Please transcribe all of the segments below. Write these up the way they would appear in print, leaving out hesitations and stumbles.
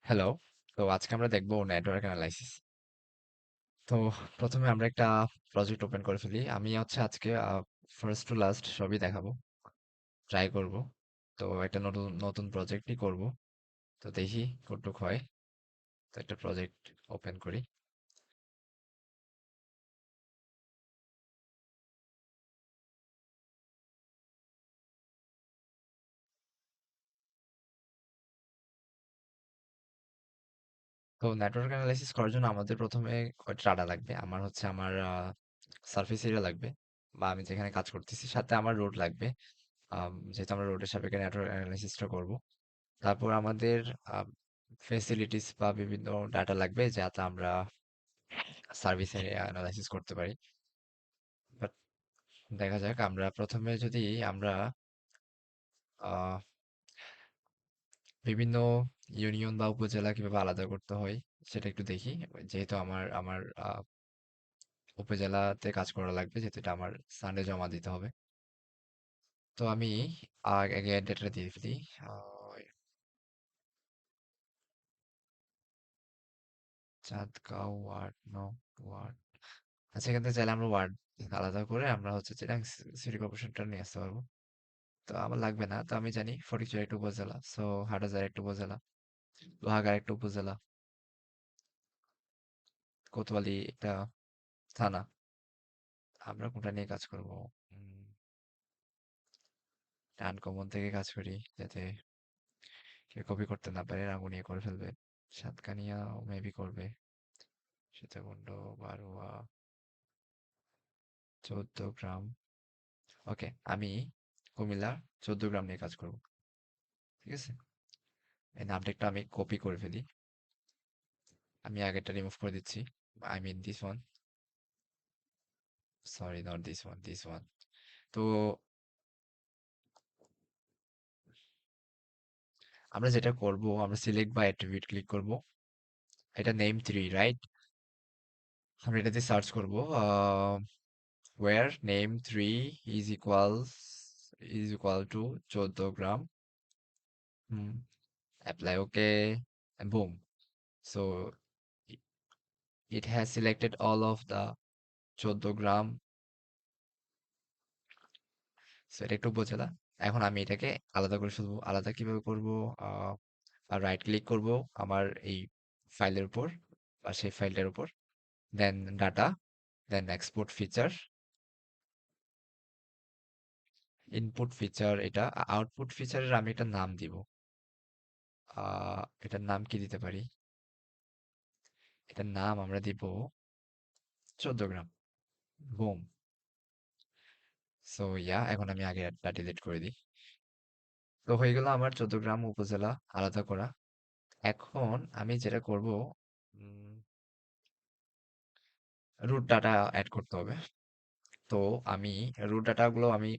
Hello. তো আজকে আমরা দেখবো নেটওয়ার্ক অ্যানালাইসিস। তো প্রথমে আমরা একটা প্রজেক্ট ওপেন করে ফেলি। আমি হচ্ছে আজকে ফার্স্ট টু লাস্ট সবই দেখাবো, ট্রাই করব। তো একটা নতুন নতুন প্রজেক্টই করব। তো দেখি কতটুক হয়। তো একটা প্রজেক্ট ওপেন করি। তো নেটওয়ার্ক অ্যানালাইসিস করার জন্য আমাদের প্রথমে কয়টা ডাটা লাগবে। আমার হচ্ছে আমার সার্ফেস এরিয়া লাগবে, বা আমি যেখানে কাজ করতেছি সাথে আমার রোড লাগবে। যেহেতু আমরা রোডের সাপেক্ষে নেটওয়ার্ক অ্যানালাইসিসটা করব। তারপর আমাদের ফেসিলিটিস বা বিভিন্ন ডাটা লাগবে যাতে আমরা সার্ভিস এরিয়া অ্যানালাইসিস করতে পারি। বাট দেখা যাক, আমরা প্রথমে যদি আমরা আহ, বিভিন্ন ইউনিয়ন বা উপজেলা কিভাবে আলাদা করতে হয় সেটা একটু দেখি। যেহেতু আমার উপজেলাতে কাজ করা লাগবে, যেহেতু এটা আমার সানডে জমা দিতে হবে। তো আমি আগে ডেটাটা দিয়ে ফেলি। আহ, চাঁদগাঁও ওয়ার্ড ওয়ার্ড। আচ্ছা, এখান থেকে চাইলে আমরা ওয়ার্ড আলাদা করে আমরা হচ্ছে চিটাং সিটি কর্পোরেশনটা নিয়ে আসতে পারবো। তো আমার লাগবে না, তো আমি জানি ফটিকছড়ি একটা উপজেলা, সো হাটাজারি একটা উপজেলা, লোহাগাড়া একটা উপজেলা, কোতোয়ালি একটা থানা। আমরা কোনটা নিয়ে কাজ করব? আনকমন থেকে কাজ করি, যাতে কেউ কপি করতে না পারে, রাঙ্গুনিয়া করে ফেলবে। সাতকানিয়া মেবি করবে। সীতাকুণ্ড, বারোয়া, 14 গ্রাম। ওকে, আমি কুমিল্লা 14 গ্রাম নিয়ে কাজ করব। ঠিক আছে, এই নামটা একটু আমি কপি করে ফেলি। আমি আগেরটা রিমুভ করে দিচ্ছি। I mean this one, sorry, not this one, this one. তো আমরা যেটা করব, আমরা সিলেক্ট বা অ্যাট্রিবিউট ক্লিক করব। এটা নেম 3, রাইট? আমরা এটাতে সার্চ করব where name 3 is equal to 14 gram. Hmm, apply, okay, and boom. So i- it has selected all of the 14 gram. So এটা একটু উপজেলা। এখন আমি এটাকে আলাদা করে ফেলবো। আলাদা কিভাবে করব? আহ রাইট ক্লিক করব আমার এই ফাইলের উপর বা সেই ফাইলটার উপর, দেন ডাটা, দেন এক্সপোর্ট ফিচার, ইনপুট ফিচার এটা, আউটপুট ফিচারের আমি একটা নাম দিব। এটার নাম কি দিতে পারি? এটার নাম আমরা দিব 14 গ্রাম। বুম। সো ইয়া, এখন আমি আগে একটা ডিলিট করে দিই। তো হয়ে গেল আমার 14 গ্রাম উপজেলা আলাদা করা। এখন আমি যেটা করব, রুট ডাটা অ্যাড করতে হবে। তো আমি রুট ডাটাগুলো আমি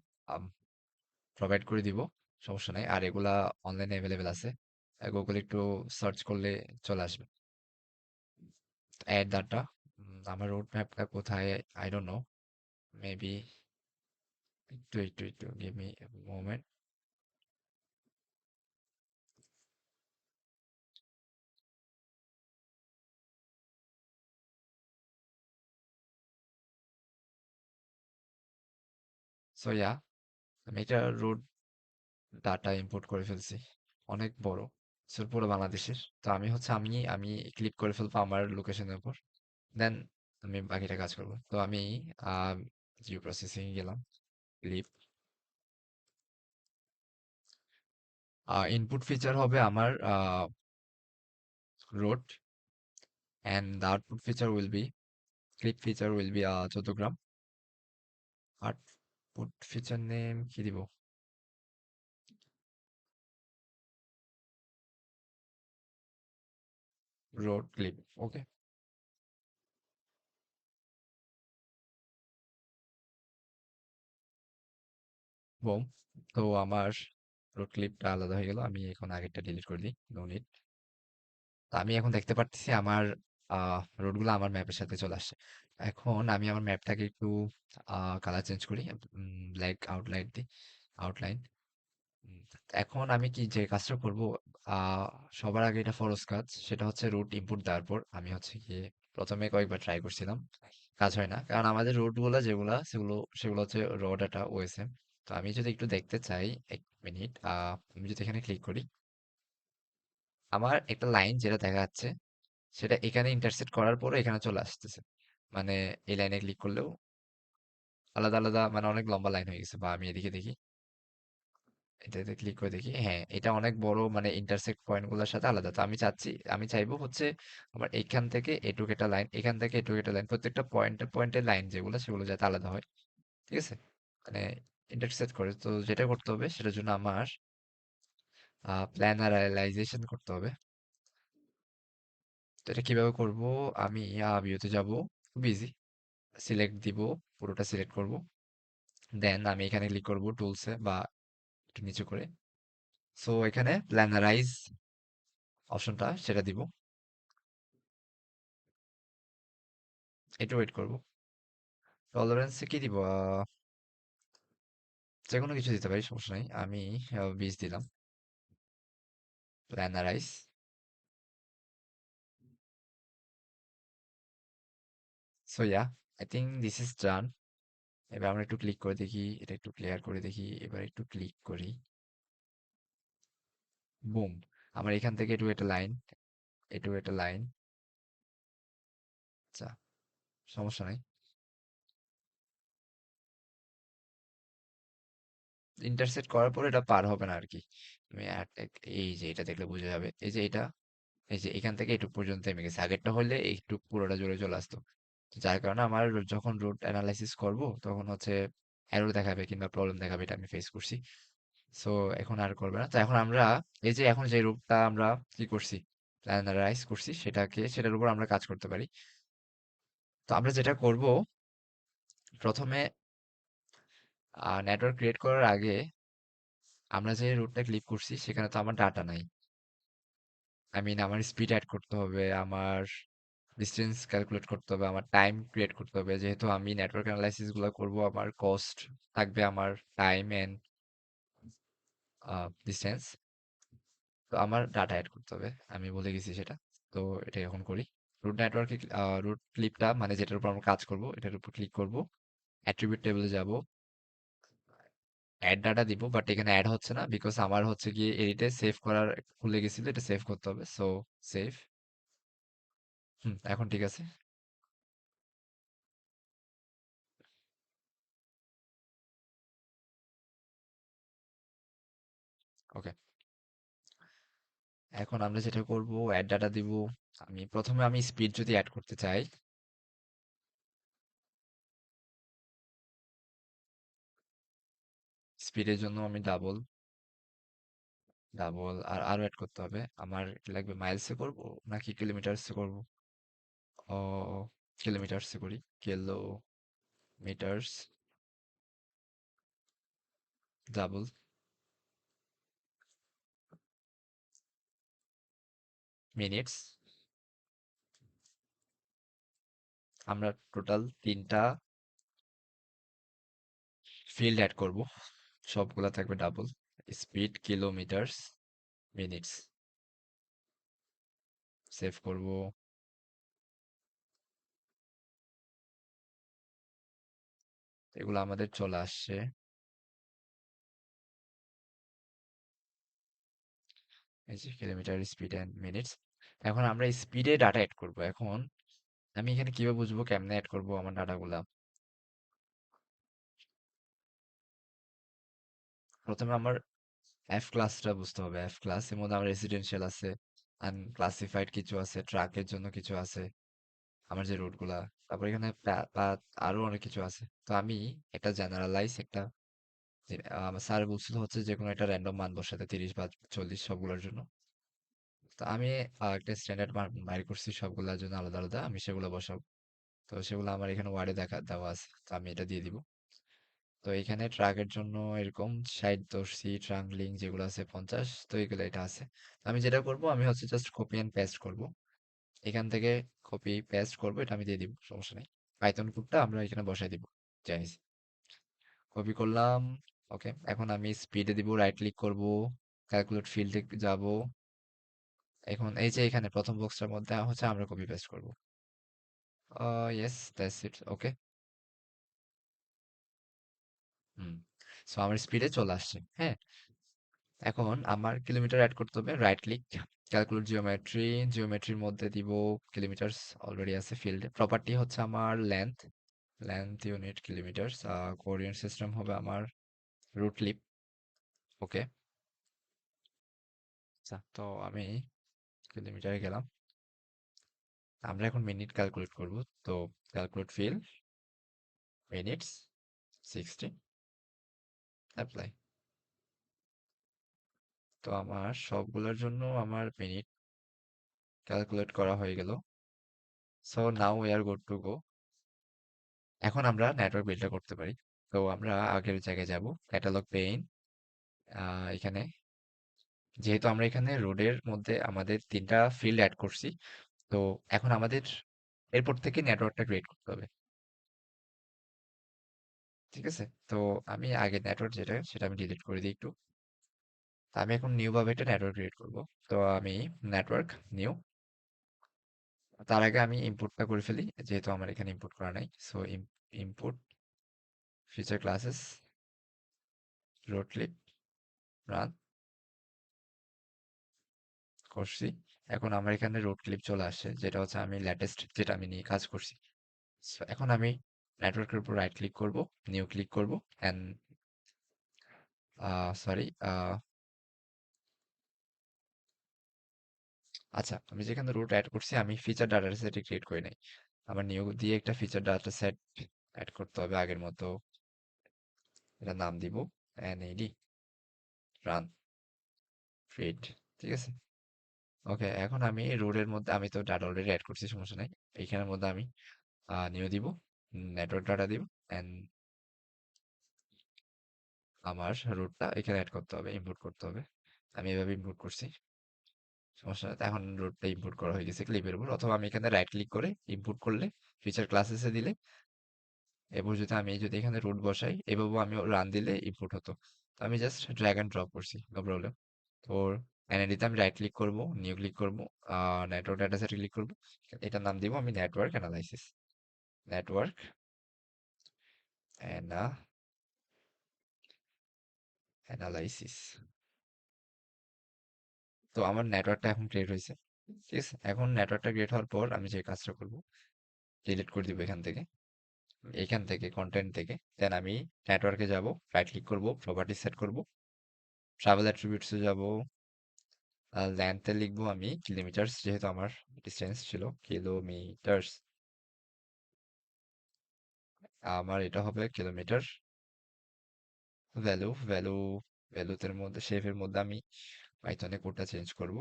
প্রোভাইড করে দিব, সমস্যা নাই। আর এগুলা অনলাইনে অ্যাভেলেবেল আছে, গুগল একটু সার্চ করলে চলে আসবে। অ্যাড ডাটা, আমার রোড ম্যাপটা কোথায়? আই ডোন্ট নো, মেবি একটু give me moment. So yeah, আমি এটা রুট ডাটা ইম্পোর্ট করে ফেলছি, অনেক বড়, পুরো বাংলাদেশের। তো আমি হচ্ছে আমি ক্লিক করে ফেলবো আমার লোকেশনের উপর, দেন আমি বাকিটা কাজ করব। তো আমি জিও প্রসেসিং গেলাম, ক্লিপ। ইনপুট ফিচার হবে আমার road, and the output feature will be, clip feature will be 14 gram. Output feature name কি দিব? রোড ক্লিপ, ওকে, বোম। তো আমার রোড ক্লিপটা আলাদা হয়ে গেল। আমি এখন আগেরটা ডিলিট করে দিই, নো নিড। তো আমি এখন দেখতে পাচ্ছি আমার রোডগুলো আমার ম্যাপের সাথে চলে আসছে। এখন আমি আমার ম্যাপটাকে একটু কালার চেঞ্জ করি, ব্ল্যাক আউটলাইন দিই, আউটলাইন। এখন আমি কি যে কাজটা করব, আহ সবার আগে এটা ফরজ কাজ, সেটা হচ্ছে রুট ইনপুট দেওয়ার পর আমি হচ্ছে গিয়ে প্রথমে কয়েকবার ট্রাই করছিলাম, কাজ হয় না, কারণ আমাদের রুট গুলা যেগুলা সেগুলো হচ্ছে র ডাটা ওএসএম। তো আমি যদি একটু দেখতে চাই, এক মিনিট, আমি যদি এখানে ক্লিক করি, আমার একটা লাইন যেটা দেখা যাচ্ছে সেটা এখানে ইন্টারসেক্ট করার পরে এখানে চলে আসতেছে, মানে এই লাইনে ক্লিক করলেও আলাদা আলাদা, মানে অনেক লম্বা লাইন হয়ে গেছে। বা আমি এদিকে দেখি, এটাতে ক্লিক করে দেখি, হ্যাঁ এটা অনেক বড়, মানে ইন্টারসেক্ট পয়েন্ট গুলোর সাথে আলাদা। তো আমি চাইবো হচ্ছে আমার এইখান থেকে এটুক একটা লাইন, এখান থেকে এটুক একটা লাইন, প্রত্যেকটা পয়েন্টের লাইন যেগুলো সেগুলো যাতে আলাদা হয়, ঠিক আছে, মানে ইন্টারসেক্ট করে। তো যেটা করতে হবে সেটার জন্য আমার প্ল্যানারাইজেশন করতে হবে। তো এটা কিভাবে করব, আমি ভিউতে যাব, খুব ইজি, সিলেক্ট দিব, পুরোটা সিলেক্ট করব, দেন আমি এখানে ক্লিক করব টুলসে বা একটু নিচু করে, সো এখানে প্ল্যানারাইজ অপশনটা সেটা দিব, একটু ওয়েট করব। টলারেন্সে কি দিব, যে কোনো কিছু দিতে পারি, সমস্যা নাই, আমি 20 দিলাম, planarize. So yeah, I think this is done. এবার আমরা একটু ক্লিক করে দেখি, এটা একটু ক্লিয়ার করে দেখি, এবার একটু ক্লিক করি, বুম, আমার এখান থেকে একটু একটা লাইন, একটু একটা লাইন, আচ্ছা সমস্যা নাই। ইন্টারসেক্ট করার পর এটা পার হবে না আর কি। আমি এই যে এটা দেখলে বোঝা যাবে, এই যে এটা, এই যে এখান থেকে এটুক পর্যন্ত থেমে গেছে, আগেরটা হলে একটু পুরোটা জুড়ে চলে আসতো। তো যার কারণে আমার যখন রুট অ্যানালাইসিস করব তখন হচ্ছে এরর দেখাবে কিংবা প্রবলেম দেখাবে, এটা আমি ফেস করছি। সো এখন আর করবে না। তো এখন আমরা এই যে এখন যে রুটটা আমরা কি করছি, প্ল্যানারাইজ করছি, সেটার উপর আমরা কাজ করতে পারি। তো আমরা যেটা করব, প্রথমে নেটওয়ার্ক ক্রিয়েট করার আগে আমরা যে রুটটা ক্লিক করছি সেখানে তো আমার ডাটা নাই, আই মিন আমার স্পিড অ্যাড করতে হবে, আমার ডিস্টেন্স ক্যালকুলেট করতে হবে, আমার টাইম ক্রিয়েট করতে হবে, যেহেতু আমি নেটওয়ার্ক অ্যানালাইসিস গুলো করব, আমার কস্ট থাকবে, আমার টাইম এন্ড ডিস্টেন্স। তো আমার ডাটা অ্যাড করতে হবে, আমি বলে গেছি সেটা। তো এটা এখন করি, রুট নেটওয়ার্কে রুট ক্লিপটা মানে যেটার উপর আমরা কাজ করব এটার উপর ক্লিক করব, অ্যাট্রিবিউট টেবিলে যাব, অ্যাড ডাটা দিব, বাট এখানে অ্যাড হচ্ছে না বিকজ আমার হচ্ছে গিয়ে এডিটে সেভ করার ভুলে গেছিল, এটা সেভ করতে হবে, সো সেভ। এখন ঠিক আছে। ওকে, এখন আমরা যেটা করব, অ্যাড ডাটা দিব। আমি স্পিড যদি অ্যাড করতে চাই, স্পিডের জন্য আমি ডাবল, আর আরো অ্যাড করতে হবে, আমার কি লাগবে, মাইলসে করব নাকি কিলোমিটারসে করব? ও, কিলোমিটারসে করি, কিলোমিটারস, ডাবল, মিনিটস। আমরা টোটাল তিনটা ফিল্ড অ্যাড করব, সবগুলা থাকবে double, speed, kilometres, minutes, save করব। এগুলো আমাদের চলে আসছে, এই যে কিলোমিটার, স্পিড এন্ড মিনিটস। এখন আমরা স্পিডে ডাটা অ্যাড করব। এখন আমি এখানে কিভাবে বুঝবো কেমনে অ্যাড করব আমার ডাটাগুলা? প্রথমে আমার এফ ক্লাসটা বুঝতে হবে, এফ ক্লাস এর মধ্যে আমার রেসিডেন্সিয়াল আছে, আনক্লাসিফাইড কিছু আছে, ট্রাকের জন্য কিছু আছে, আমার যে রুটগুলা, তারপর এখানে আরো অনেক কিছু আছে। তো আমি একটা জেনারেলাইজ একটা আমার স্যার বলছিল হচ্ছে যে কোনো একটা র্যান্ডম মান বসাতে, 30 বা 40 সবগুলোর জন্য। তো আমি একটা স্ট্যান্ডার্ড মান বাইর করছি সবগুলোর জন্য আলাদা আলাদা, আমি সেগুলো বসাবো। তো সেগুলো আমার এখানে ওয়ার্ডে দেওয়া আছে, তো আমি এটা দিয়ে দিব। তো এখানে ট্রাকের জন্য এরকম 60 ধরছি, ট্রাঙ্গলিং যেগুলো আছে 50, তো এগুলো এটা আছে। তো আমি যেটা করব, আমি হচ্ছে জাস্ট কপি এন্ড পেস্ট করব, এখান থেকে কপি পেস্ট করব, এটা আমি দিয়ে দিব, সমস্যা নেই। পাইথন কোডটা আমরা এখানে বসাই দিব, জাইজ, কপি করলাম। ওকে, এখন আমি স্পিডে দিব, রাইট ক্লিক করব, ক্যালকুলেট ফিল্ডে যাব, এখন এই যে এখানে প্রথম বক্সটার মধ্যে হচ্ছে আমরা কপি পেস্ট করবো। Yes, that's it, okay. Hmm, so আমার স্পিডে চলে আসছে, হ্যাঁ। এখন আমার কিলোমিটার অ্যাড করতে হবে, রাইট ক্লিক, ক্যালকুলেট জিওমেট্রি, জিওমেট্রির মধ্যে দিব কিলোমিটার্স, অলরেডি আছে ফিল্ডে। প্রপার্টি হচ্ছে আমার length, length unit kilometres. Coordinate system হবে আমার রুট লিপ, ওকে। আচ্ছা, তো আমি কিলোমিটারে গেলাম, আমরা এখন মিনিট ক্যালকুলেট করব। তো ক্যালকুলেট ফিল্ড, মিনিটস, 60, অ্যাপ্লাই। তো আমার সবগুলোর জন্য আমার মিনিট ক্যালকুলেট করা হয়ে গেল। So now we are good to go. এখন আমরা নেটওয়ার্ক বিল্ডটা করতে পারি। তো আমরা আগের জায়গায় যাব, ক্যাটালগ পেইন, এখানে যেহেতু আমরা এখানে রোডের মধ্যে আমাদের তিনটা ফিল্ড অ্যাড করছি, তো এখন আমাদের এরপর থেকে নেটওয়ার্কটা ক্রিয়েট করতে হবে, ঠিক আছে। তো আমি আগে নেটওয়ার্ক যেটা সেটা আমি ডিলিট করে দিই একটু। তা আমি এখন নিউ ভাবে একটা নেটওয়ার্ক ক্রিয়েট করব। তো আমি নেটওয়ার্ক নিউ, তার আগে আমি ইম্পোর্টটা করে ফেলি, যেহেতু আমার এখানে ইম্পোর্ট করা নাই। So import feature classes, road clip, run করছি। এখন আমার এখানে রোড ক্লিপ চলে আসছে, যেটা হচ্ছে আমি লেটেস্ট যেটা আমি নিয়ে কাজ করছি। সো এখন আমি নেটওয়ার্কের উপর রাইট ক্লিক করব, নিউ ক্লিক করব, অ্যান্ড সরি, আচ্ছা, আমি যেখানে রুট অ্যাড করছি আমি ফিচার ডাটা সেট ক্রিয়েট করি নাই। আমার নিউ দিয়ে একটা ফিচার ডাটা সেট অ্যাড করতে হবে আগের মতো। এটা নাম দিব এনএডি, রান, ক্রিয়েট, ঠিক আছে। ওকে, এখন আমি রোডের মধ্যে আমি তো ডাটা অলরেডি অ্যাড করছি, সমস্যা নাই। এইখানের মধ্যে আমি নিউ দিব, নেটওয়ার্ক ডাটা দিব, এন্ড আমার রুটটা এখানে অ্যাড করতে হবে, ইম্পোর্ট করতে হবে। আমি এভাবে ইম্পোর্ট করছি, সমস্যা নাই। এখন রুটটা ইম্পোর্ট করা হয়ে গেছে ক্লিপের উপর, অথবা আমি এখানে রাইট ক্লিক করে ইম্পোর্ট করলে, ফিচার ক্লাসেসে দিলে, এরপর যদি আমি যদি এখানে রুট বসাই এভাবে আমি রান দিলে ইম্পোর্ট হতো। তো আমি জাস্ট ড্র্যাগ এন্ড ড্রপ করছি, নো প্রবলেম। তো এনএডিতে আমি রাইট ক্লিক করব, নিউ ক্লিক করব, নেটওয়ার্ক ডাটা সেট ক্লিক করব, এটার নাম দিব আমি নেটওয়ার্ক অ্যানালাইসিস, নেটওয়ার্ক অ্যানালাইসিস। তো আমার নেটওয়ার্কটা এখন ক্রিয়েট হয়েছে, ঠিক আছে। এখন নেটওয়ার্কটা ক্রিয়েট হওয়ার পর আমি যে কাজটা করব, ডিলিট করে দিব এখান থেকে, এখান থেকে কন্টেন্ট থেকে। দেন আমি নেটওয়ার্কে যাব, রাইট ক্লিক করব, প্রপার্টি সেট করব, ট্রাভেল অ্যাট্রিবিউটসে যাব, লেন্থে লিখবো আমি কিলোমিটার্স, যেহেতু আমার ডিস্টেন্স ছিল কিলোমিটার্স, আমার এটা হবে কিলোমিটার। ভ্যালুতে মধ্যে শেপের মধ্যে আমি পাইথনে কোডটা চেঞ্জ করব,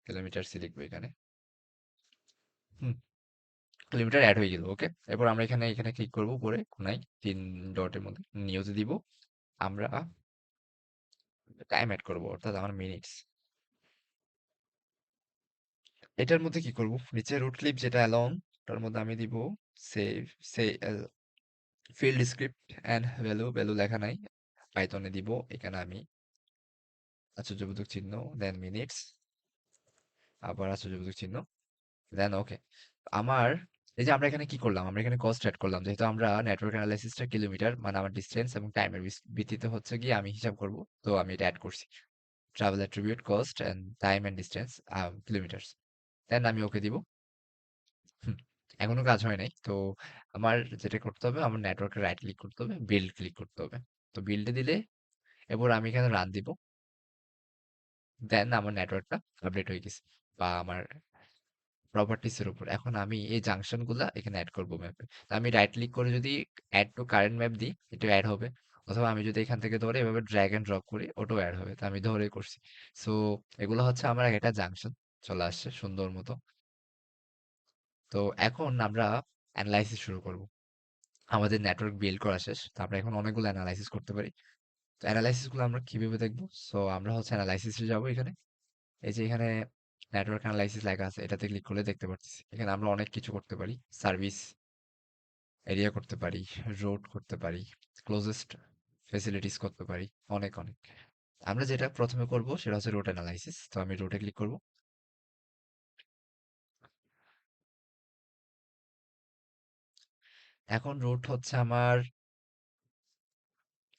কিলোমিটার্সই লিখবো এখানে। হুম, কিলোমিটার অ্যাড হয়ে গেল, ওকে। এরপর আমরা এখানে এখানে ক্লিক করব, উপরে কোনায় তিন ডটের মধ্যে নিউজে দিব, আমরা টাইম অ্যাড করব, অর্থাৎ আমার মিনিটস। এটার মধ্যে কি করব, নিচে রুট ক্লিপ যেটা অ্যালং, তার মধ্যে আমি দিব save, say field script and value লেখা নাই, পাইথনে দিব। এখানে আমি আশ্চর্যবোধক চিহ্ন, দেন মিনিটস, আবার আশ্চর্যবোধক চিহ্ন, দেন ওকে। আমার এই যে আমরা এখানে কি করলাম, আমরা এখানে কস্ট অ্যাড করলাম, যেহেতু আমরা নেটওয়ার্ক অ্যানালাইসিসটা কিলোমিটার মানে আমার ডিস্টেন্স এবং টাইমের ভিত্তিতে হচ্ছে গিয়ে আমি হিসাব করব। তো আমি এটা অ্যাড করছি, travel attribute, cost and time and distance, kilometres. Then আমি ওকে দিব। হুম, এখনো কাজ হয় নাই। তো আমার যেটা করতে হবে, আমার নেটওয়ার্কে রাইট ক্লিক করতে হবে, বিল্ড ক্লিক করতে হবে। তো বিল্ডে দিলে এরপর আমি এখানে রান দিব, দেন আমার নেটওয়ার্কটা আপডেট হয়ে গেছে, বা আমার প্রপার্টিস এর উপর। এখন আমি এই জাংশন গুলা এখানে অ্যাড করবো ম্যাপে। তো আমি রাইট ক্লিক করে যদি অ্যাড টু কারেন্ট ম্যাপ দিই, এটা অ্যাড হবে। অথবা আমি যদি এখান থেকে ধরে এভাবে ড্র্যাগ এন্ড ড্রপ করি, ওটাও অ্যাড হবে। তো আমি ধরে করছি। সো এগুলো হচ্ছে আমার একটা জাংশন চলে আসছে সুন্দর মতো। তো এখন আমরা অ্যানালাইসিস শুরু করব। আমাদের নেটওয়ার্ক বিল্ড করা শেষ, তো আমরা এখন অনেকগুলো অ্যানালাইসিস করতে পারি। তো অ্যানালাইসিস গুলো আমরা কিভাবে দেখবো, সো আমরা হচ্ছে অ্যানালাইসিসে যাবো এখানে। এই যে এখানে নেটওয়ার্ক অ্যানালাইসিস লেখা আছে, এটাতে ক্লিক করলে দেখতে পাচ্ছি এখানে আমরা অনেক কিছু করতে পারি। সার্ভিস এরিয়া করতে পারি, রোড করতে পারি, ক্লোজেস্ট ফেসিলিটিস করতে পারি, অনেক অনেক। আমরা যেটা প্রথমে করব সেটা হচ্ছে রোড অ্যানালাইসিস। তো আমি রোডে ক্লিক করব, এখন রুট হচ্ছে আমার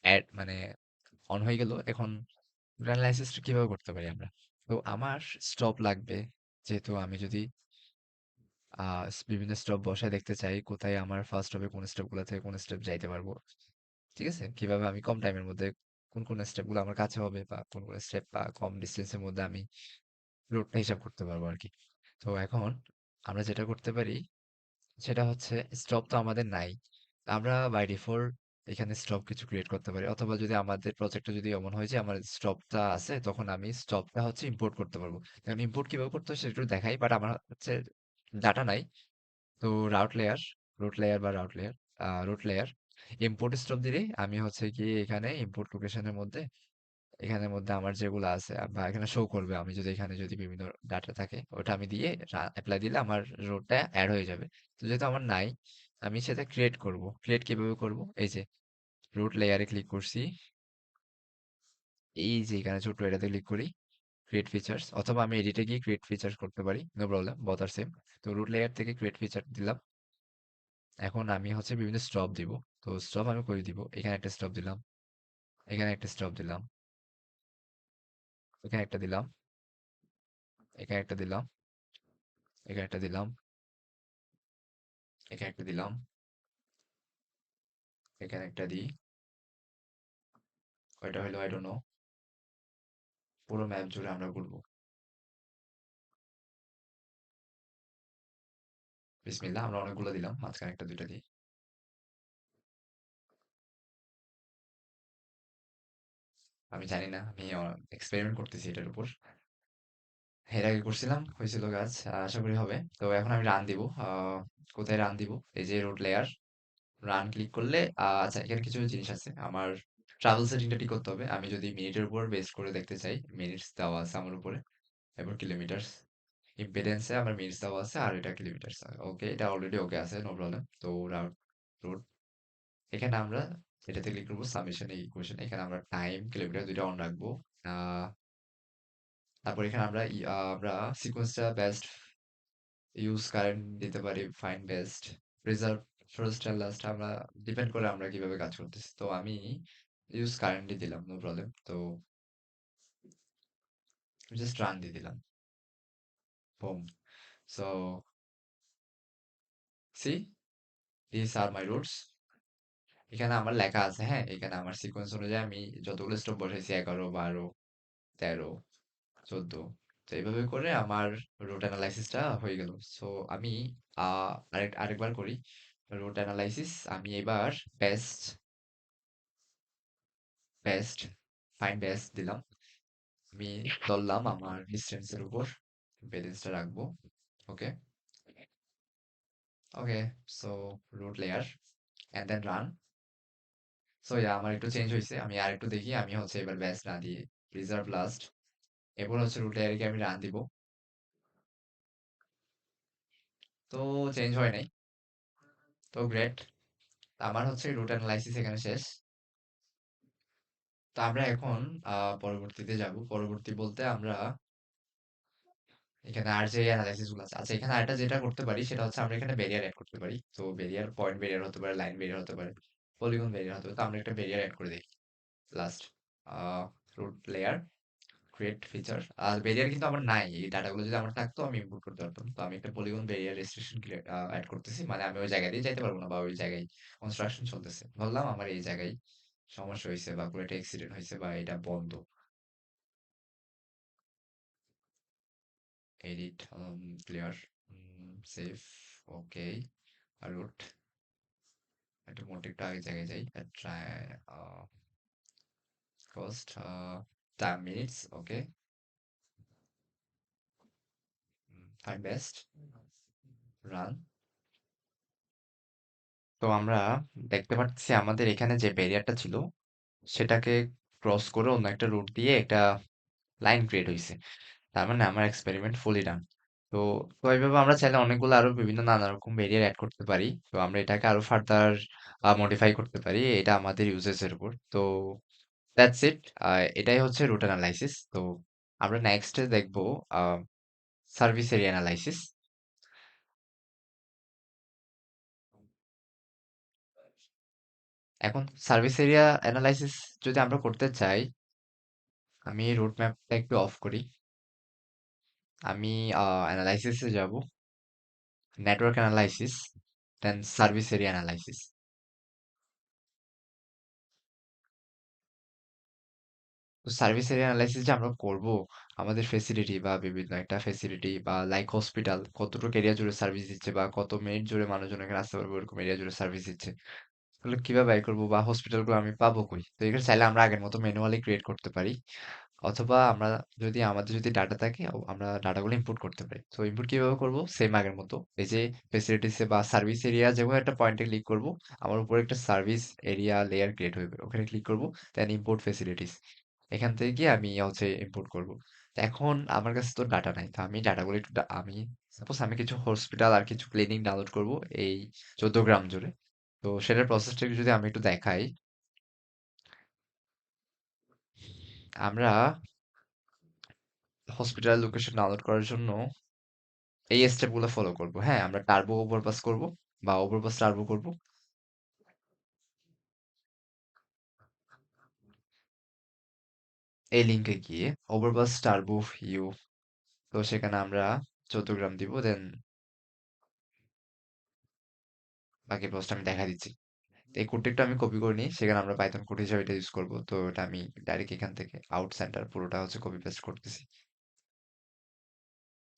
অ্যাড মানে অন হয়ে গেল। এখন অ্যানালাইসিসটা কিভাবে করতে পারি আমরা? তো আমার স্টপ লাগবে। যেহেতু আমি যদি বিভিন্ন স্টপ বসায় দেখতে চাই কোথায় আমার ফার্স্ট হবে, কোন স্টেপগুলো থেকে কোন স্টেপ যাইতে পারবো। ঠিক আছে? কিভাবে আমি কম টাইমের মধ্যে কোন স্টেপগুলো আমার কাছে হবে বা কোন স্টেপ বা কম ডিসটেন্সের মধ্যে আমি রুটটা হিসাব করতে পারবো আরকি। তো এখন আমরা যেটা করতে পারি সেটা হচ্ছে স্টপ তো আমাদের নাই। আমরা বাই ডিফল্ট এখানে স্টপ কিছু ক্রিয়েট করতে পারি, অথবা যদি আমাদের প্রজেক্টটা যদি এমন হয় যে আমার স্টপটা আছে তখন আমি স্টপটা হচ্ছে ইম্পোর্ট করতে পারবো। এখন ইম্পোর্ট কিভাবে করতে হয় সেটা একটু দেখাই, বাট আমার হচ্ছে ডাটা নাই। তো রাউট লেয়ার, রুট লেয়ার বা রুট লেয়ার ইম্পোর্ট স্টপ দিলেই আমি হচ্ছে কি এখানে ইম্পোর্ট লোকেশনের মধ্যে এখানের মধ্যে আমার যেগুলো আছে বা এখানে শো করবে, আমি যদি এখানে যদি বিভিন্ন ডাটা থাকে ওটা আমি দিয়ে অ্যাপ্লাই দিলে আমার রোডটা অ্যাড হয়ে যাবে। তো যেহেতু আমার নাই, আমি সেটা ক্রিয়েট করব। ক্রিয়েট কিভাবে করব? এই যে রুট লেয়ারে ক্লিক করছি, এই যে এখানে ছোট্ট এটাতে ক্লিক করি, ক্রিয়েট ফিচার্স, অথবা আমি এডিটে গিয়ে ক্রিয়েট ফিচার্স করতে পারি, নো প্রবলেম, বোথ আর সেম। তো রুট লেয়ার থেকে ক্রিয়েট ফিচার দিলাম। এখন আমি হচ্ছে বিভিন্ন স্টপ দিব। তো স্টপ আমি করে দিব, এখানে একটা স্টপ দিলাম, এখানে একটা স্টপ দিলাম, এখানে একটা দিলাম, এখানে একটা দিলাম, এখানে একটা দিলাম, এখানে একটা দিলাম, এখানে একটা দিই। কয়টা হইলো আই ডোন্ট নো। পুরো ম্যাপ জুড়ে আমরা ঘুরবো। বিসমিল্লাহ, আমরা অনেকগুলো দিলাম, মাঝখানে একটা দুইটা দিই। আমি জানি না, আমি এক্সপেরিমেন্ট করতেছি এটার উপর। এর আগে করছিলাম, হয়েছিল কাজ, আশা করি হবে। তো এখন আমি রান দিব। কোথায় রান দিব? এই যে রুট লেয়ার, রান ক্লিক করলে আচ্ছা, এখানে কিছু জিনিস আছে আমার। ট্রাভেল সেটিংটা ঠিক করতে হবে। আমি যদি মিনিটের উপর বেস করে দেখতে চাই, মিনিটস দেওয়া আছে আমার উপরে, এবং কিলোমিটার্স। ইম্পিডেন্সে আমার মিনিটস দেওয়া আছে আর এটা কিলোমিটার্স। ওকে, এটা অলরেডি ওকে আছে, নো প্রবলেম। তো রুট, এখানে আমরা এটাতে ক্লিক করবো, সামেশন ইকুয়েশন, এখানে আমরা টাইম কিলোমিটার দুইটা অন রাখবো। আহ, তারপর এখানে আমরা সিকোয়েন্সটা বেস্ট, ইউজ কারেন্ট দিতে পারি, fine best, reserve, first and last, আমরা ডিপেন্ড করে আমরা কিভাবে কাজ করতেছি। তো আমি ইউজ কারেন্টলি দিলাম, নো প্রবলেম। তো জাস্ট রান দিয়ে দিলাম, home. So see, this are my roots. এখানে আমার লেখা আছে, হ্যাঁ, এখানে আমার সিকোয়েন্স অনুযায়ী আমি যতগুলো স্টপ বসাইছি, 11, 12, 13, 14। তো এইভাবে করে আমার রুট অ্যানালাইসিসটা হয়ে গেল। সো আমি আরেকবার করি রুট অ্যানালাইসিস। আমি এবার বেস্ট, বেস্ট, ফাইন বেস্ট দিলাম। আমি ধরলাম আমার ডিস্টেন্সের উপর ব্যালেন্সটা রাখবো। Okay, okay. So route layer and then run. So আমার একটু চেঞ্জ হয়েছে, আমি আর একটু দেখি। আমি হচ্ছে এবার বেস্ট না দিয়ে রিজার্ভ লাস্ট, এরপর হচ্ছে রুট লেয়ারকে আমি রান দিব। তো চেঞ্জ হয় নাই। তো গ্রেট, আমার হচ্ছে রুট অ্যানালাইসিস এখানে শেষ। তো আমরা এখন পরবর্তীতে যাব। পরবর্তী বলতে আমরা এখানে আর যে অ্যানালাইসিস গুলো আছে, আচ্ছা, এখানে আরেকটা যেটা করতে পারি সেটা হচ্ছে আমরা এখানে ব্যারিয়ার অ্যাড করতে পারি। তো ব্যারিয়ার, পয়েন্ট ব্যারিয়ার হতে পারে, লাইন ব্যারিয়ার হতে পারে, পলিগন ব্যারিয়ার হতে পারে। তো আমরা একটা ব্যারিয়ার অ্যাড করে দিই last. Route layer, create feature. আর ব্যারিয়ার কিন্তু আমার নাই, এই ডাটাগুলো যদি আমার থাকতো আমি ইম্পোর্ট করতে পারতাম। তো আমি একটা পলিগন ব্যারিয়ার রেস্ট্রিকশন অ্যাড করতেছি, মানে আমি ওই জায়গা দিয়ে যাইতে পারবো না, বা ওই জায়গায় কনস্ট্রাকশন চলতেছে, বললাম আমার এই জায়গায় সমস্যা হয়েছে বা কোনো একটা অ্যাক্সিডেন্ট হয়েছে বা এটা বন্ধ। এডিট, ক্লিয়ার, সেভ, ওকে। রুট, একটু মোটিভটা আগে জায়গায় যাই, ট্রাই, কস্ট, টাইম মিনিটস, ওকে, ফাইন বেস্ট, রান। তো আমরা দেখতে পাচ্ছি আমাদের এখানে যে ব্যারিয়ারটা ছিল সেটাকে ক্রস করে অন্য একটা রুট দিয়ে একটা লাইন ক্রিয়েট হয়েছে। তার মানে আমার এক্সপেরিমেন্ট ফুলি ডান। তো তো এইভাবে আমরা চাইলে অনেকগুলো আরো বিভিন্ন নানা রকম ব্যারিয়ার অ্যাড করতে পারি। তো আমরা এটাকে আরো ফার্দার মডিফাই করতে পারি, এটা আমাদের ইউজেস এর উপর। তো দ্যাটস ইট। এটাই হচ্ছে রুট অ্যানালাইসিস। তো আমরা নেক্সটে দেখবো সার্ভিস এরিয়া অ্যানালাইসিস। এখন সার্ভিস এরিয়া অ্যানালাইসিস যদি আমরা করতে চাই, আমি রুট ম্যাপটা একটু অফ করি। আমি অ্যানালাইসিসে যাব, নেটওয়ার্ক অ্যানালাইসিস, দেন সার্ভিস এরিয়া অ্যানালাইসিস। তো সার্ভিস এরিয়া অ্যানালাইসিস যে আমরা করব, আমাদের ফেসিলিটি বা বিভিন্ন একটা ফেসিলিটি বা লাইক হসপিটাল কতটুকু এরিয়া জুড়ে সার্ভিস দিচ্ছে বা কত মিনিট জুড়ে মানুষজন এখানে আসতে পারবে ওরকম এরিয়া জুড়ে সার্ভিস দিচ্ছে, এগুলো কিভাবে ব্যয় করবো বা হসপিটালগুলো আমি পাবো কই? তো এগুলো চাইলে আমরা আগের মতো ম্যানুয়ালি ক্রিয়েট করতে পারি, অথবা আমরা যদি আমাদের যদি ডাটা থাকে আমরা ডাটাগুলো ইনপুট করতে পারি। তো ইনপুট কিভাবে করব? সেম আগের মতো, এই যে ফেসিলিটিসে বা সার্ভিস এরিয়া যে কোনো একটা পয়েন্টে ক্লিক করব, আমার উপরে একটা সার্ভিস এরিয়া লেয়ার ক্রিয়েট হয়ে যাবে, ওখানে ক্লিক করব, দেন ইম্পোর্ট ফেসিলিটিস, এখান থেকে গিয়ে আমি হচ্ছে ইম্পোর্ট করব। তো এখন আমার কাছে তো ডাটা নাই, তো আমি ডাটাগুলো একটু আমি সাপোজ আমি কিছু হসপিটাল আর কিছু ক্লিনিক ডাউনলোড করব এই 14 গ্রাম জুড়ে। তো সেটার প্রসেসটা যদি আমি একটু দেখাই, আমরা হসপিটাল লোকেশন ডাউনলোড করার জন্য এই স্টেপগুলো ফলো করব। হ্যাঁ, আমরা টার্বো ওভারপাস করব বা ওভারপাস টার্বো করব। এই লিঙ্কে গিয়ে ওভারপাস টার্বো ইউ, তো সেখানে আমরা 14 গ্রাম দিব, দেন বাকি প্রসেসটা আমি দেখা দিচ্ছি। তো এই কোডটা একটু আমি কপি করে নিই, সেখানে আমরা পাইথন কোড হিসেবে এটা ইউজ করব। তো এটা আমি ডাইরেক্ট এখান থেকে আউট সেন্টার পুরোটা হচ্ছে কপি পেস্ট করতেছি।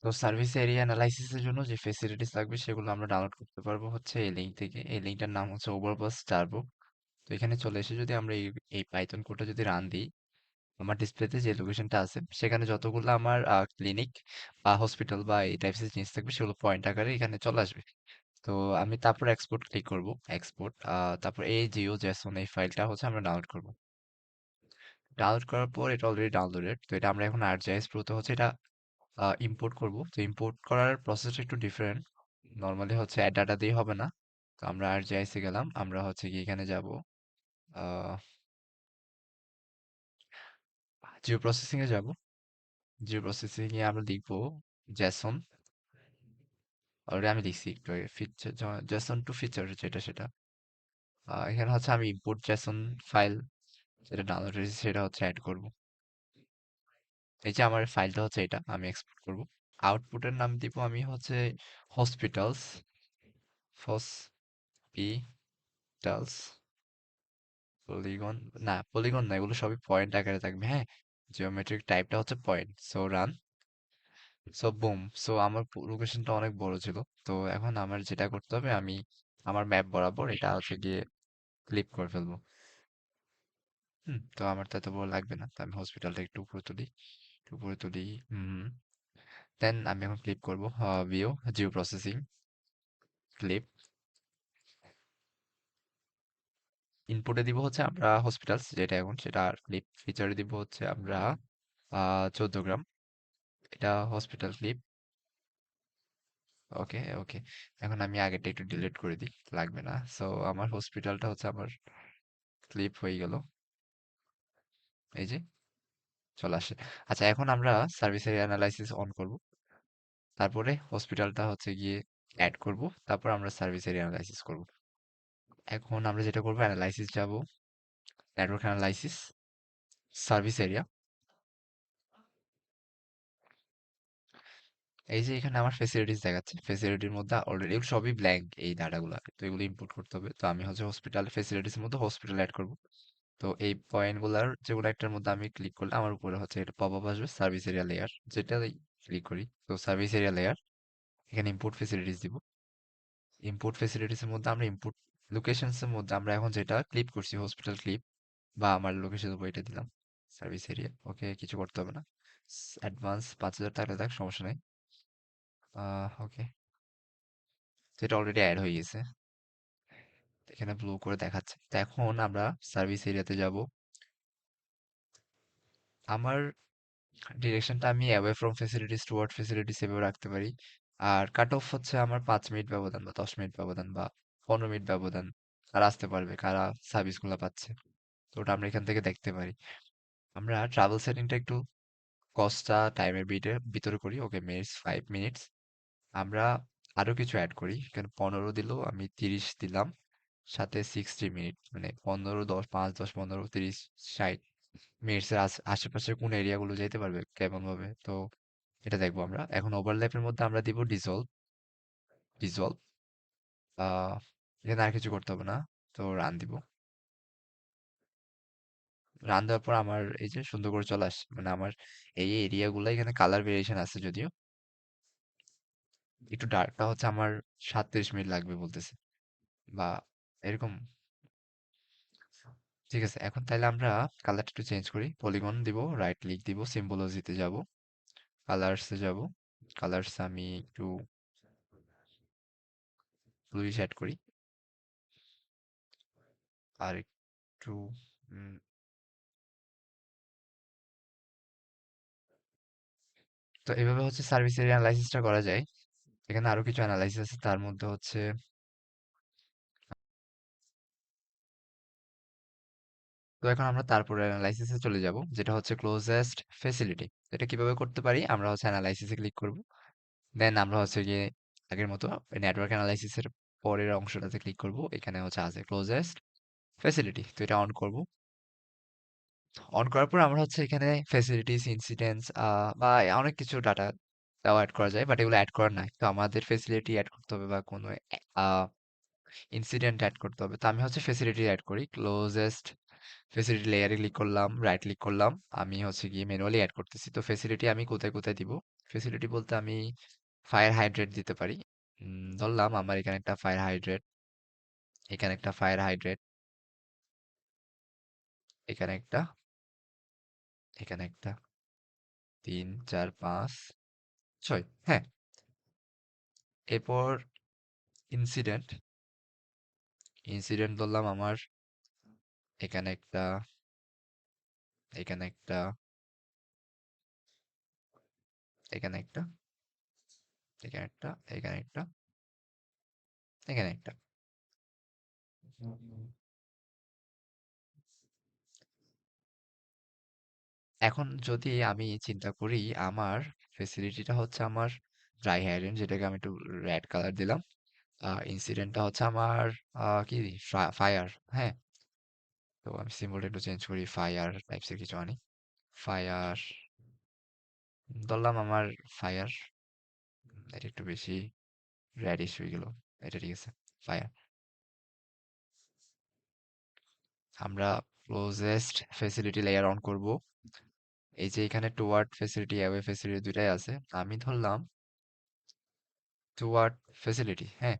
তো সার্ভিস এরিয়া অ্যানালাইসিসের জন্য যে ফেসিলিটিস লাগবে সেগুলো আমরা ডাউনলোড করতে পারবো হচ্ছে এই লিঙ্ক থেকে। এই লিঙ্কটার নাম হচ্ছে ওভারপাস টার্বো। তো এখানে চলে এসে যদি আমরা এই পাইথন কোডটা যদি রান দিই, আমার ডিসপ্লেতে যে লোকেশনটা আছে সেখানে যতগুলো আমার ক্লিনিক বা হসপিটাল বা এই টাইপসের জিনিস থাকবে সেগুলো পয়েন্ট আকারে এখানে চলে আসবে। তো আমি তারপর এক্সপোর্ট ক্লিক করব, এক্সপোর্ট, তারপর এই জিও জেসন এই ফাইলটা হচ্ছে আমরা ডাউনলোড করব। ডাউনলোড করার পর এটা অলরেডি ডাউনলোডেড, তো এটা আমরা এখন ArcGIS Pro তে হচ্ছে এটা ইম্পোর্ট করব। তো ইম্পোর্ট করার প্রসেসটা একটু ডিফারেন্ট, নর্মালি হচ্ছে অ্যাড ডাটা দিয়ে হবে না। তো আমরা ArcGIS এ গেলাম, আমরা হচ্ছে কি এখানে যাব, জিও প্রসেসিং এ যাব। জিও প্রসেসিং এ আমরা লিখব জেসন, অলরেডি আমি লিখছি একটু আগে, ফিচার জেসন টু ফিচার যেটা সেটা, এখানে হচ্ছে আমি ইম্পোর্ট জেসন ফাইল যেটা ডাউনলোড হয়েছে সেটা হচ্ছে অ্যাড করব। এই যে আমার ফাইলটা হচ্ছে এটা আমি এক্সপোর্ট করব। আউটপুটের নাম দিব আমি হচ্ছে হসপিটালস, হসপিটালস পলিগন, না পলিগন না, এগুলো সবই পয়েন্ট আকারে থাকবে, হ্যাঁ। জিওমেট্রিক টাইপটা হচ্ছে point, so run, so broom. So আমার লোকেশনটা অনেক বড় ছিল, তো এখন আমার যেটা করতে হবে, আমি আমার ম্যাপ বরাবর এটা হচ্ছে গিয়ে ক্লিপ করে ফেলবো। তো আমার তো এত বড় লাগবে না, তো আমি হসপিটালটা একটু উপরে তুলি, একটু উপরে তুলি। হুম, দেন আমি এখন ক্লিক করবো ভিউ, জিও প্রসেসিং, ক্লিপ, ইনপুটে দিব হচ্ছে আমরা হসপিটালস যেটা এখন সেটা, আর ক্লিপ ফিচারে দিব হচ্ছে আমরা 14 গ্রাম, এটা হসপিটাল ক্লিপ। ওকে ওকে, এখন আমি আগেরটা একটু ডিলিট করে দিই, লাগবে না। সো আমার হসপিটালটা হচ্ছে আমার ক্লিপ হয়ে গেল, এই যে চলে আসে। আচ্ছা, এখন আমরা সার্ভিস এরিয়া অ্যানালাইসিস অন করব, তারপরে হসপিটালটা হচ্ছে গিয়ে অ্যাড করব, তারপর আমরা সার্ভিস এরিয়া অ্যানালাইসিস করব। এখন আমরা যেটা করব, অ্যানালাইসিস যাব, নেটওয়ার্ক অ্যানালাইসিস, সার্ভিস এরিয়া। এই যে এখানে আমার ফেসিলিটিস দেখাচ্ছে, ফেসিলিটির মধ্যে অলরেডি এগুলো সবই ব্ল্যাঙ্ক এই ডাটাগুলো, তো এগুলো ইনপুট করতে হবে। তো আমি হচ্ছে হসপিটাল ফেসিলিটিস এর মধ্যে হসপিটাল অ্যাড করব। তো এই পয়েন্টগুলোর যেগুলো একটার মধ্যে আমি ক্লিক করলে আমার উপরে হচ্ছে এটা পপ আপ আসবে সার্ভিস এরিয়া লেয়ার, যেটা ক্লিক করি। তো সার্ভিস এরিয়া লেয়ার, এখানে ইম্পোর্ট ফেসিলিটিস দিব। ইম্পোর্ট ফেসিলিটিস এর মধ্যে আমরা ইম্পোর্ট লোকেশনস এর মধ্যে আমরা এখন যেটা ক্লিক করছি হসপিটাল ক্লিপ বা আমার লোকেশন উপর এটা দিলাম সার্ভিস এরিয়া। ওকে, কিছু করতে হবে না, অ্যাডভান্স 5,000 টাকা থাক, সমস্যা নেই। ওকে, যেটা অলরেডি অ্যাড হয়ে গেছে, এখানে ব্লু করে দেখাচ্ছে। তো এখন আমরা সার্ভিস এরিয়াতে যাব। আমার ডিরেকশনটা আমি away from facilities toward facilities এভাবে রাখতে পারি। আর কাট অফ হচ্ছে আমার 5 মিনিট ব্যবধান বা 10 মিনিট ব্যবধান বা 15 মিনিট ব্যবধান, কারা আসতে পারবে, কারা সার্ভিসগুলো পাচ্ছে, তো ওটা আমরা এখান থেকে দেখতে পারি। আমরা ট্রাভেল সেটিংটা একটু কস্টটা টাইমের ভিতরে করি, ওকে মিনিটস 5 মিনিটস। আমরা আরো কিছু অ্যাড করি, এখানে 15 দিলেও আমি 30 দিলাম, সাথে 60 মিনিট, মানে 15, 10, 5, 10, 15, 30, 60 মিনিটস এর আশেপাশে কোন এরিয়া গুলো যেতে পারবে কেমন ভাবে, তো এটা দেখবো আমরা এখন। ওভারল্যাপের মধ্যে আমরা দিব ডিসলভ। ডিসলভ আহ এখানে আর কিছু করতে হবে না, তো রান দিব। রান দেওয়ার পর আমার এই যে সুন্দর করে চলে আসছে, মানে আমার এই এরিয়া গুলো এখানে কালার ভেরিয়েশন আছে যদিও, একটু ডার্কটা হচ্ছে আমার 37 মিনিট লাগবে বলতেছে, বা এরকম। ঠিক আছে, এখন তাইলে আমরা কালারটা একটু চেঞ্জ করি, পলিগন দিব, রাইট ক্লিক দিব, সিম্বোলজিতে যাব, কালার্সে যাব। কালার্স আমি একটু ব্লুইশ অ্যাড করি, আর একটু উম, তো এভাবে হচ্ছে সার্ভিস এরিয়া অ্যানালাইসিসটা করা যায়। এখানে আরো কিছু অ্যানালাইসিস আছে, তার মধ্যে হচ্ছে, তো এখন আমরা তারপরে অ্যানালাইসিসে চলে যাব, যেটা হচ্ছে ক্লোজেস্ট ফেসিলিটি। এটা কিভাবে করতে পারি, আমরা হচ্ছে অ্যানালাইসিসে ক্লিক করব, দেন আমরা হচ্ছে গিয়ে আগের মতো নেটওয়ার্ক অ্যানালাইসিসের পরের অংশটাতে ক্লিক করব, এখানে হচ্ছে আছে ক্লোজেস্ট ফেসিলিটি, তো এটা অন করব। অন করার পর আমরা হচ্ছে এখানে ফেসিলিটিস, ইনসিডেন্টস বা অনেক কিছু ডাটা তাও অ্যাড করা যায়, বাট এগুলো অ্যাড করার নাই, তো আমাদের ফেসিলিটি অ্যাড করতে হবে বা কোনো ইনসিডেন্ট অ্যাড করতে হবে। তো আমি হচ্ছে ফেসিলিটি অ্যাড করি, ক্লোজেস্ট ফেসিলিটি লেয়ারে ক্লিক করলাম, রাইট ক্লিক করলাম, আমি হচ্ছে গিয়ে ম্যানুয়ালি অ্যাড করতেছি। তো ফেসিলিটি আমি কোথায় কোথায় দিব, ফেসিলিটি বলতে আমি ফায়ার হাইড্রেট দিতে পারি। ধরলাম আমার এখানে একটা ফায়ার হাইড্রেট, এখানে একটা ফায়ার হাইড্রেট, এখানে একটা, এখানে একটা, 3, 4, 5, 6, হ্যাঁ। এরপর ইনসিডেন্ট, ইনসিডেন্ট ধরলাম আমার এখানে একটা, এখানে একটা, এখানে একটা, এখানে একটা, এখানে একটা, এখানে একটা। এখন যদি আমি চিন্তা করি, আমার ফেসিলিটিটা হচ্ছে আমার ড্রাই হাইড্রেন্ট, যেটাকে আমি একটু রেড কালার দিলাম। ইনসিডেন্টটা হচ্ছে আমার কি ফায়ার, হ্যাঁ। তো আমি সিম্বলটা একটু চেঞ্জ করি, ফায়ার টাইপসের কিছু আনি, ফায়ার ধরলাম আমার, ফায়ার, এটা একটু বেশি রেডিশ হয়ে গেল, এটা ঠিক আছে, ফায়ার। আমরা ক্লোজেস্ট ফেসিলিটি লেয়ার অন করব। এই যে এখানে টুয়ার্ড ফেসিলিটি, অ্যাওয়ে ফেসিলিটি দুইটাই আছে, আমি ধরলাম টুয়ার্ড ফেসিলিটি, হ্যাঁ।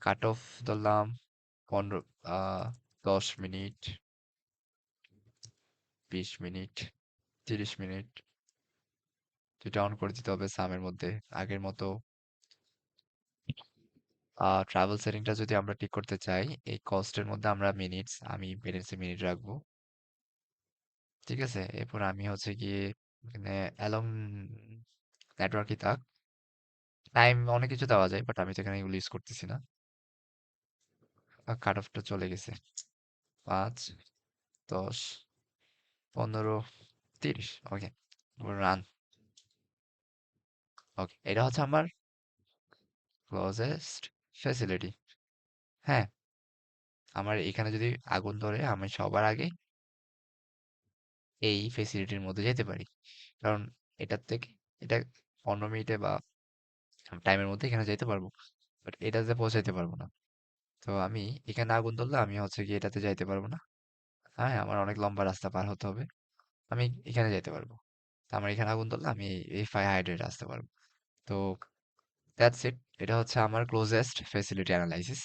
কাট অফ ধরলাম 15, 10 মিনিট, 20 মিনিট, 30 মিনিট, যেটা অন করে দিতে হবে সামের মধ্যে আগের মতো। ট্রাভেল সেটিংটা যদি আমরা ঠিক করতে চাই, এই কস্টের মধ্যে আমরা মিনিটস, আমি মিনিটসে মিনিট রাখবো। ঠিক আছে, এরপর আমি হচ্ছে গিয়ে এখানে অ্যালং নেটওয়ার্কই থাক, টাইম অনেক কিছু দেওয়া যায়, বাট আমি তো এখানে এগুলো ইউজ করতেছি না। কাট অফটা চলে গেছে, 5, 10, 15, 30, ওকে, রান। ওকে, এটা হচ্ছে আমার ক্লোজেস্ট ফ্যাসিলিটি, হ্যাঁ। আমার এখানে যদি আগুন ধরে, আমি সবার আগে এই ফেসিলিটির মধ্যে যেতে পারি, কারণ এটার থেকে এটা 15 মিনিটে বা টাইমের মধ্যে এখানে যেতে পারবো, বাট এটাতে পৌঁছাইতে পারবো না। তো আমি এখানে আগুন ধরলে আমি হচ্ছে কি এটাতে যাইতে পারবো না, হ্যাঁ, আমার অনেক লম্বা রাস্তা পার হতে হবে, আমি এখানে যাইতে পারবো। তো আমার এখানে আগুন ধরলে আমি এই ফায়ার হাইড্রেট আসতে পারবো। তো দ্যাটস ইট, এটা হচ্ছে আমার ক্লোজেস্ট ফেসিলিটি অ্যানালাইসিস।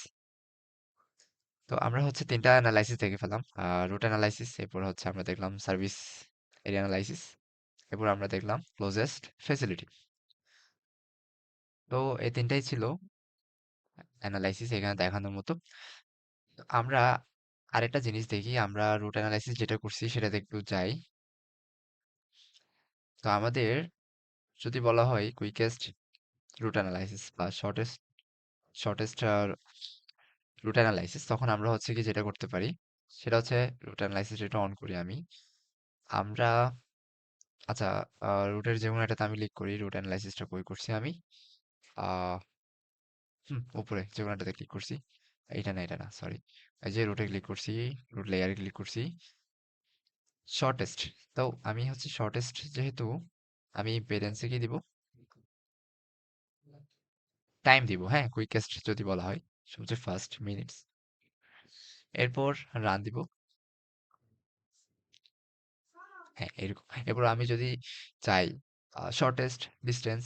তো আমরা হচ্ছে তিনটা অ্যানালাইসিস দেখে ফেলাম, রুট অ্যানালাইসিস, এরপর হচ্ছে আমরা দেখলাম সার্ভিস এরিয়া অ্যানালাইসিস, এরপর আমরা দেখলাম ক্লোজেস্ট ফেসিলিটি। তো এই তিনটাই ছিল অ্যানালাইসিস এখানে দেখানোর মতো। তো আমরা আরেকটা জিনিস দেখি, আমরা রুট অ্যানালাইসিস যেটা করছি সেটাতে একটু যাই। তো আমাদের যদি বলা হয় কুইকেস্ট রুট অ্যানালাইসিস বা শর্টেস্ট শর্টেস্ট রুট অ্যানালাইসিস, তখন আমরা হচ্ছে কি যেটা করতে পারি সেটা হচ্ছে রুট অ্যানালাইসিস, যেটা অন করি আমি, আমরা, আচ্ছা, রুটের যেমন এটাতে আমি ক্লিক করি, রুট অ্যানালাইসিসটা কই করছি আমি, আহ উপরে যেমন এটাতে ক্লিক করছি, এটা না, সরি। এই যে রুটে ক্লিক করছি, রুট লেয়ারে ক্লিক করছি, শর্টেস্ট। তো আমি হচ্ছে শর্টেস্ট যেহেতু, আমি ইম্পিডেন্সে কি দিব, টাইম দিব, হ্যাঁ, কুইকেস্ট যদি বলা হয়, সবচেয়ে ফার্স্ট মিনিটস। এরপর রান দিব, হ্যাঁ এরকম। এরপর আমি যদি চাই শর্টেস্ট ডিস্টেন্স,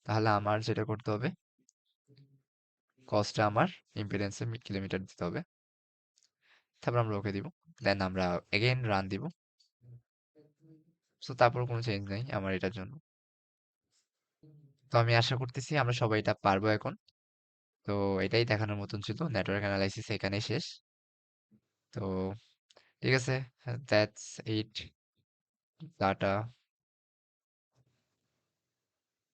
তাহলে আমার যেটা করতে হবে, কস্টটা আমার ইম্পিডেন্সে কিলোমিটার দিতে হবে। তারপর আমরা ওকে দিব, দেন আমরা এগেইন রান দিব। সো তারপর কোনো চেঞ্জ নেই আমার এটার জন্য। তো আমি আশা করতেছি আমরা সবাই এটা পারবো এখন। তো এটাই দেখানোর মতন ছিল, নেটওয়ার্ক অ্যানালাইসিস এখানেই শেষ। তো ঠিক আছে, দ্যাটস ইট, টাটা।